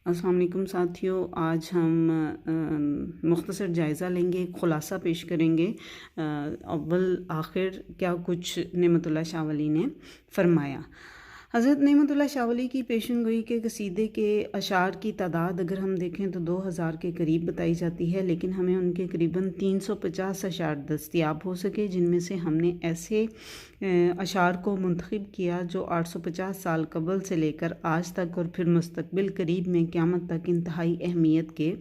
अस्सलाम वालेकुम साथियों, आज हम मुख्तसर जायज़ा लेंगे, ख़ुलासा पेश करेंगे अव्वल आखिर क्या कुछ नेमतुल्लाह शाह वली ने फ़रमाया। हज़रत नेमतुल्लाह शाह वली की पेशन गोई के कसीदे के अशार की तादाद अगर हम देखें तो 2000 के करीब बताई जाती है, लेकिन हमें उनके करीबन 350 अशार दस्तयाब हो सके, जिनमें से हमने ऐसे अशार को मुंतखब किया जो 850 साल कबल से लेकर आज तक और फिर मुस्तकबिल करीब में क़यामत तक इंतहाई अहमियत के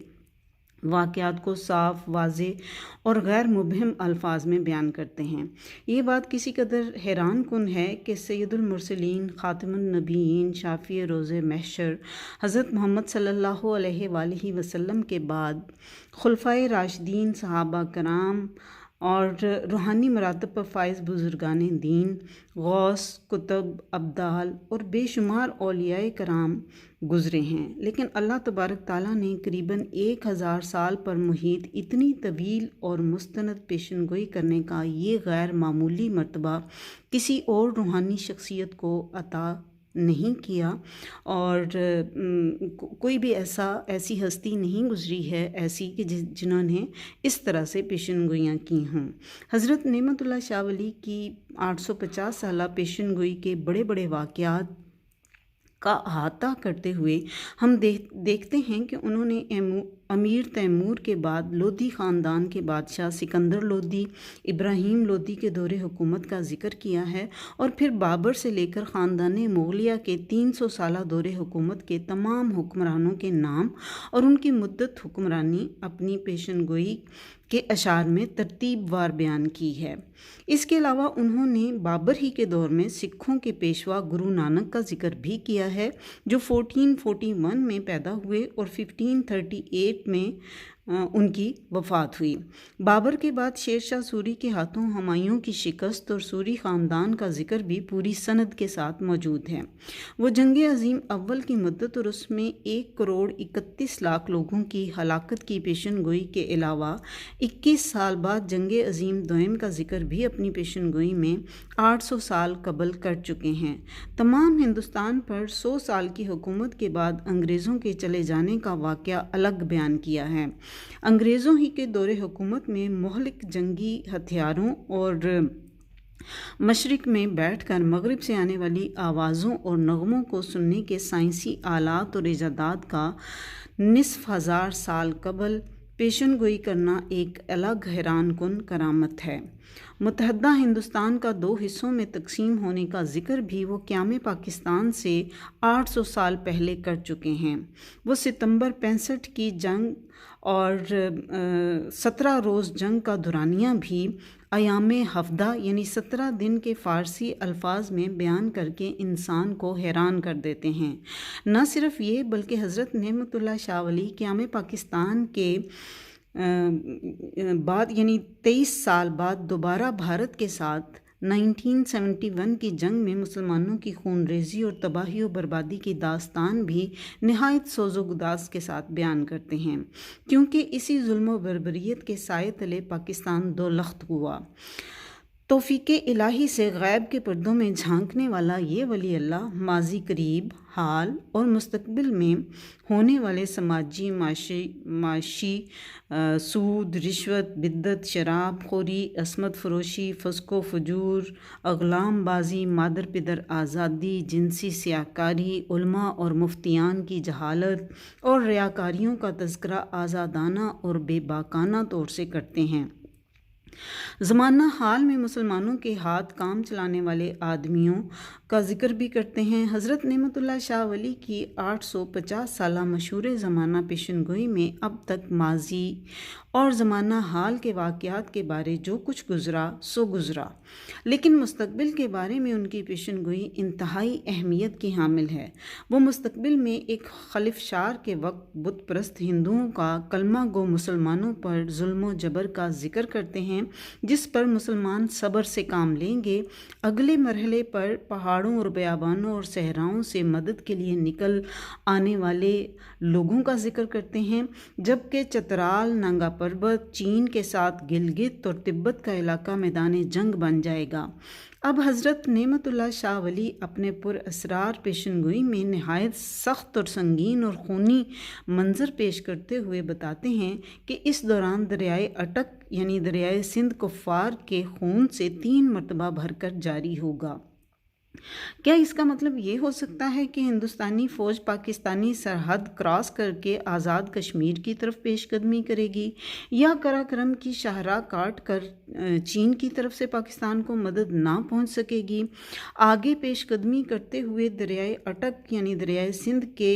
वाक़यात को साफ, वाज़े और गैर मुबहम अल्फाज में बयान करते हैं। ये बात किसी कदर हैरान कुन है कि सैयदुल मुरसलीन, ख़ातिमुन नबीयीन, शाफ़ी रोज़े महशर हज़रत मोहम्मद सल्लल्लाहु अलैहि वसल्लम के बाद खुलफ़ाए राशिदीन, सहाबा कराम और रूहानी मरातब पर फ़ाइज़ बुज़ुर्गान दीन, गौस, कुतुब, अब्दाल और बेशुमार औलियाए कराम गुज़रे हैं, लेकिन अल्लाह तबारक ताला ने करीबन 1000 साल पर मुहीत इतनी तवील और मुस्तनद पेशन गोई करने का ये गैर मामूली मर्तबा किसी और रूहानी शख्सियत को अता नहीं किया। और कोई भी ऐसी हस्ती नहीं गुजरी है ऐसी कि जिन्होंने इस तरह से पेशन गोइयाँ की हों। हज़रत नेमतुल्लाह शाह वली की 850 साला पेशन गोई के बड़े बड़े वाक़यात का अहाता करते हुए हम देखते हैं कि उन्होंने अमीर तैमूर के बाद लोधी ख़ानदान के बादशाह सिकंदर लोधी, इब्राहीम लोधी के दौरे हुकूमत का ज़िक्र किया है और फिर बाबर से लेकर ख़ानदान मुग़लिया के 300 साला दौरे हुकूमत के तमाम हुक्मरानों के नाम और उनकी मुद्दत हुक्मरानी अपनी पेशन गोई के अशार में तरतीबवार बयान की है। इसके अलावा उन्होंने बाबर ही के दौर में सिखों के पेशवा गुरु नानक का जिक्र भी किया है, जो 1441 में पैदा हुए और 1538 में उनकी वफ़ात हुई। बाबर के बाद शेर शाह सूरी के हाथों हुमायूं की शिकस्त और सूरी ख़ानदान का जिक्र भी पूरी सनद के साथ मौजूद है। वो जंग अज़ीम अव्वल की मुद्दत और उसमें 1 करोड़ 31 लाख लोगों की हलाकत की पेशन गोई के अलावा 21 साल बाद जंग अज़ीम दोयम का जिक्र भी अपनी पेशन गोई में 800 साल कबल कर चुके हैं। तमाम हिंदुस्तान पर 100 साल की हुकूमत के बाद अंग्रेज़ों के चले जाने का वाक़या अलग बयान किया है। अंग्रेज़ों ही के दौरे हुकूमत में मुहलिक जंगी हथियारों और मशरिक़ में बैठकर मगरिब से आने वाली आवाज़ों और नगमों को सुनने के साइंसी आलात और इजादात का निस्फ़ हज़ार साल कबल पेशन गोई करना एक अलग हैरान कुन करामत है। मुतहद्दा हिंदुस्तान का 2 हिस्सों में तकसीम होने का जिक्र भी वो क़याम पाकिस्तान से 800 साल पहले कर चुके हैं। वो सितंबर 65 की जंग और 17 रोज़ जंग का दुरानिया भी अयामे हफ्दा यानी 17 दिन के फ़ारसी अल्फाज में बयान करके इंसान को हैरान कर देते हैं। न सिर्फ ये बल्कि हज़रत नेमतुल्लाह शाह वली क़याम पाकिस्तान के बाद यानी 23 साल बाद दोबारा भारत के साथ 1971 की जंग में मुसलमानों की खूनरेज़ी और तबाही और बर्बादी की दास्तान भी नहायत सोज़ो गुदास के साथ बयान करते हैं, क्योंकि इसी जुल्म व बर्बरियत के साए तले पाकिस्तान दो लख्त हुआ। तौफ़ीक़े इलाही से गैब के पर्दों में झांकने वाला ये वली अल्लाह माजी करीब, हाल और मुस्तकबिल में होने वाले समाजी माशी सूद, रिश्वत, बिद्दत, शराब खोरी, असमत फरोशी, फस्को फजूर, अगलाम बाजी, मादर पिदर आज़ादी, जिनसी सियाकारी, उलमा और मुफ्तियान की जहालत और रियाकारियों का तज़किरा आज़ादाना और बेबाकाना तौर से करते हैं। ज़माना हाल में मुसलमानों के हाथ काम चलाने वाले आदमियों का जिक्र भी करते हैं। हज़रत नेमतुल्लाह शाह वली की 850 साला मशहूर ज़माना पेशन गोई में अब तक माजी और ज़माना हाल के वाक़यात के बारे जो कुछ गुज़रा सो गुज़रा, लेकिन मुस्तकबिल के बारे में उनकी पेशन गोई इंतहाई अहमियत की हामिल है। वो मुस्तकबिल में एक खलिफशार के वक्त बुत परस्त हिंदुओं का कलमा गो मुसलमानों पर जुल्म जबर का जिक्र करते हैं, जिस पर मुसलमान सब्र से काम लेंगे। अगले मरहले पर पहाड़ों और बयाबानों और सहराओं से मदद के लिए निकल आने वाले लोगों का जिक्र करते हैं, जबकि चतराल, नंगा पर्वत, चीन के साथ गिलगित और तिब्बत का इलाका मैदान जंग बन जाएगा। अब हज़रत नेमतुल्लाह शाह वली अपने पुरअसरार पेशनगोई में नहायत सख्त और संगीन और खूनी मंज़र पेश करते हुए बताते हैं कि इस दौरान दरियाए अटक यानी दरियाए सिंध कुफ़ार के खून से 3 मरतबा भरकर जारी होगा। क्या इसका मतलब ये हो सकता है कि हिंदुस्तानी फ़ौज पाकिस्तानी सरहद क्रॉस करके आज़ाद कश्मीर की तरफ पेशकदमी करेगी, या कराक्रम की शाहराह काट कर चीन की तरफ से पाकिस्तान को मदद ना पहुंच सकेगी? आगे पेशकदमी करते हुए दरियाए अटक यानी दरियाए सिंध के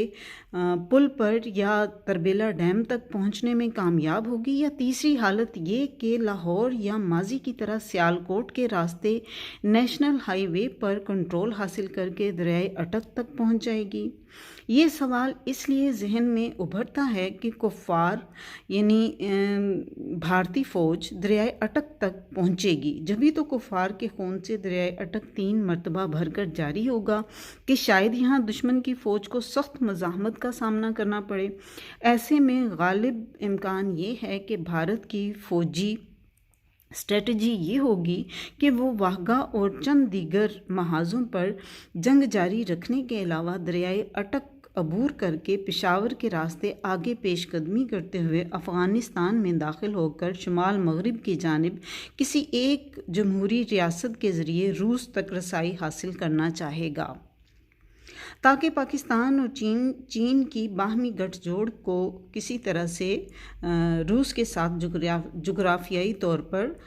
पुल पर या तरबेला डैम तक पहुंचने में कामयाब होगी, या तीसरी हालत ये कि लाहौर या माजी की तरह सियालकोट के रास्ते नेशनल हाईवे पर कंट्रोल हासिल करके दरियाए अटक तक पहुंच जाएगी? ये सवाल इसलिए जहन में उभरता है कि कुफ़ार यानी भारतीय फ़ौज दरियाए अटक तक पहुंचेगी, जभी तो कुफ़ार के खून से दरियाए अटक 3 मरतबा भरकर जारी होगा कि शायद यहाँ दुश्मन की फ़ौज को सख्त मज़ाहमत का सामना करना पड़े। ऐसे में गालिब इम्कान ये है कि भारत की फ़ौजी स्ट्रेटजी ये होगी कि वो वाहगा और चंद दीगर महाजों पर जंग जारी रखने के अलावा दरियाए अटक अबूर करके पेशावर के रास्ते आगे पेशकदमी करते हुए अफ़गानिस्तान में दाखिल होकर शुमाल मगरिब की जानिब किसी एक जमहूरी रियासत के ज़रिए रूस तक रसाई हासिल करना चाहेगा, ताकि पाकिस्तान और चीन की बाहमी गठजोड़ को किसी तरह से रूस के साथ जुग्राफियाई तौर पर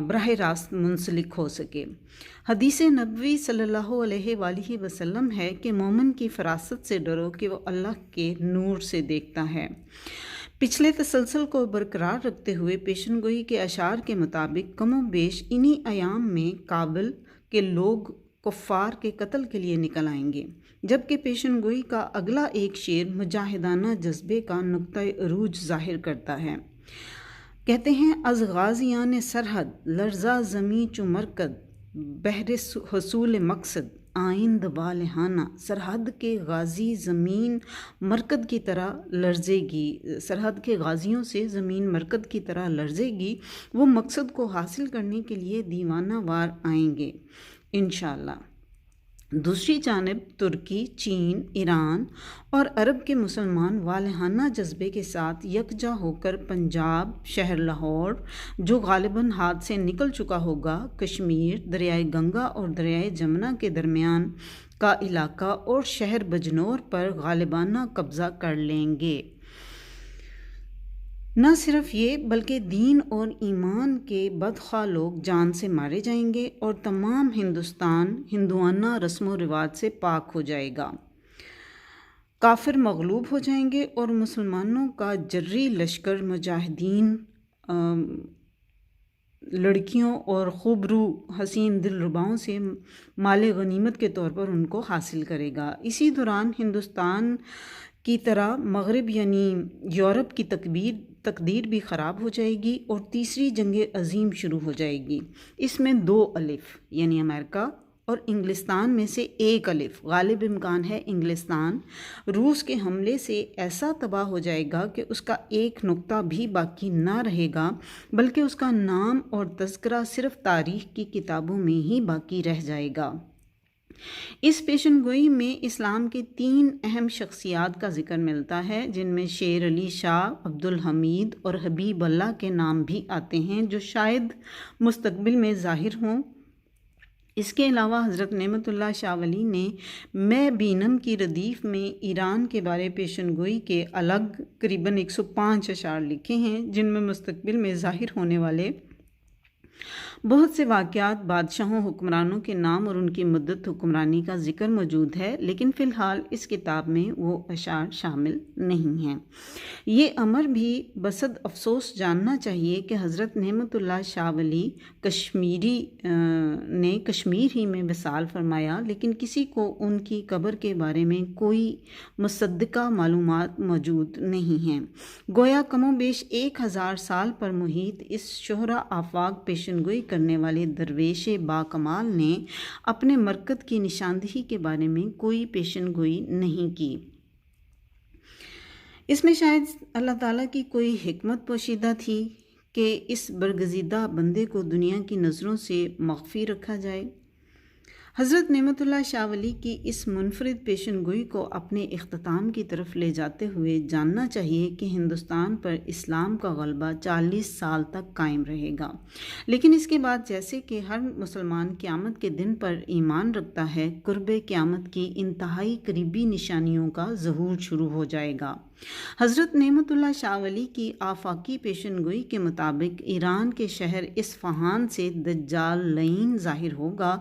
बराह रास्त मुंसलिक हो सके। हदीस नबवी सल्लल्लाहु अलैहि वसल्लम है कि मोमिन की फरासत से डरो कि वो अल्लाह के नूर से देखता है। पिछले तसलसल को बरकरार रखते हुए पेशनगोई के अशार के मुताबिक कमो बेश इन्हीं अयाम में काबिल के लोग कुफ़ार के कत्ल के लिए निकल आएंगे, जबकि पेशनगोई का अगला एक शेर मुजाहिदाना जज्बे का नुक्ता अरूज ज़ाहिर करता है। कहते हैं, अज़ गाज़ियान सरहद लर्जा ज़मी चु मरकद बहर हसूल मकसद आइंद बालहाना। सरहद के गाज़ी ज़मीन मरकद की तरह लर्जेगी, सरहद के गाज़ियों से ज़मीन मरकद की तरह लर्जेगी, वो मकसद को हासिल करने के लिए दीवाना वार आएंगे इंशाअल्लाह। दूसरी जानिब तुर्की, चीन, ईरान और अरब के मुसलमान वालहाना जज्बे के साथ यकजा होकर पंजाब, शहर लाहौर जो गालिबन हाथ से निकल चुका होगा, कश्मीर, दरियाए गंगा और दरियाए जमुना के दरमियान का इलाका और शहर बजनौर पर गालिबाना कब्ज़ा कर लेंगे। न सिर्फ ये बल्कि दीन और ईमान के बदख्वाह लोग जान से मारे जाएंगे और तमाम हिंदुस्तान हिंदुआना रस्म रिवाज से पाक हो जाएगा। काफिर मगलूब हो जाएंगे और मुसलमानों का जर्री लश्कर मुजाहिदीन लड़कियों और खूबरू हसीन दिलरुबाओं से माले गनीमत के तौर पर उनको हासिल करेगा। इसी दौरान हिंदुस्तान की तरह मगरिब यानी यूरोप की तकदीर भी ख़राब हो जाएगी और तीसरी जंग अज़ीम शुरू हो जाएगी। इसमें 2 अलिफ यानी अमेरिका और इंग्लिस्तान में से 1 अलिफ, गालिब इम्कान है इंग्लिस्तान, रूस के हमले से ऐसा तबाह हो जाएगा कि उसका एक नुक्ता भी बाकी ना रहेगा, बल्कि उसका नाम और तज़किरा सिर्फ तारीख़ की किताबों में ही बाकी रह जाएगा। इस पेशनगोई में इस्लाम के 3 अहम शख्सियात का जिक्र मिलता है, जिनमें शेर अली शाह, अब्दुल हमीद और हबीब अल्लाह के नाम भी आते हैं, जो शायद मुस्तकबिल में ज़ाहिर हों। इसके अलावा हज़रत नेमतुल्लाह शाह वली ने मैं बीनम की रदीफ़ में ईरान के बारे पेशनगोई के अलग करीबन 105 अशार लिखे हैं, जिनमें मुस्तकबिल में ज़ाहिर होने वाले बहुत से वाक़यात, बादशाहों, हुक्मरानों के नाम और उनकी मुद्दत हुक्मरानी का जिक्र मौजूद है, लेकिन फ़िलहाल इस किताब में वो अशार शामिल नहीं हैं। ये अमर भी बसद अफसोस जानना चाहिए कि हज़रत नेमतुल्लाह शाह वली ने कश्मीर ही में विसाल फरमाया, लेकिन किसी को उनकी कब्र के बारे में कोई मुसद्दका मालूमात मौजूद नहीं हैं। गोया कमोबेश 1000 साल पर मुहित इस शोहरा आफाक पेशनगोई करने वाले दरवेश बाकमाल ने अपने मरकद की निशानदही के बारे में कोई पेशनगोई नहीं की। इसमें शायद अल्लाह ताला की कोई हिकमत पोशीदा थी कि इस बरगज़ीदा बंदे को दुनिया की नज़रों से मख्फी रखा जाए। हज़रत नेमतुल्लाह शाह वली की इस मुनफरिद पेशनगोई को अपने इख्तिताम की तरफ ले जाते हुए जानना चाहिए कि हिंदुस्तान पर इस्लाम का गलबा 40 साल तक कायम रहेगा, लेकिन इसके बाद जैसे कि हर मुसलमान क़यामत के दिन पर ईमान रखता है, कुर्ब क़यामत की इंतहाई करीबी निशानियों का ज़हूर शुरू हो जाएगा। हज़रत नेमतुल्लाह शाह वली की आफाकी पेशनगोई के मुताबिक ईरान के शहर इस्फ़हान से दज्जाल लईन ज़ाहिर होगा।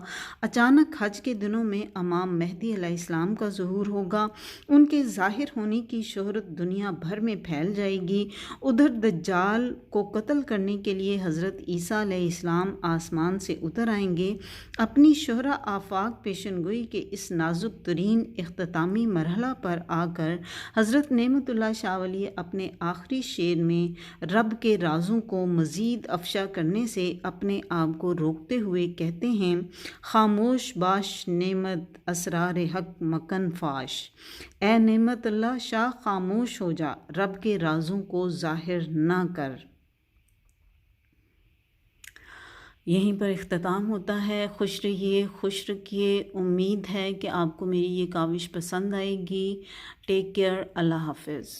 अचानक हज के दिनों में इमाम मेहदी अलैहिस्सलाम का ज़ुहूर होगा। उनके ज़ाहिर होने की शोहरत दुनिया भर में फैल जाएगी। उधर दज्जाल को कत्ल करने के लिए हज़रत ईसा अलैहिस्सलाम आसमान से उतर आएंगे। अपनी शोहरा आफाक पेशनगोई के इस नाजुक तरीन इख्तितामी मरहला पर आकर हज़रत नेमतुल्लाह शाह वली अपने आखिरी शेर में रब के राज़ों को मज़ीद अफशा करने से अपने आप को रोकते हुए कहते हैं, खामोश बाश नेमत असरार हक मकन फाश। ए नेमतुल्लाह शाह, खामोश हो जा, रब के राज़ों को ज़ाहिर ना कर। यहीं पर इख्तिताम होता है। खुश रहिए, खुश रखिए। उम्मीद है कि आपको मेरी ये काविश पसंद आएगी। Take care. अल्लाह हाफ़िज़।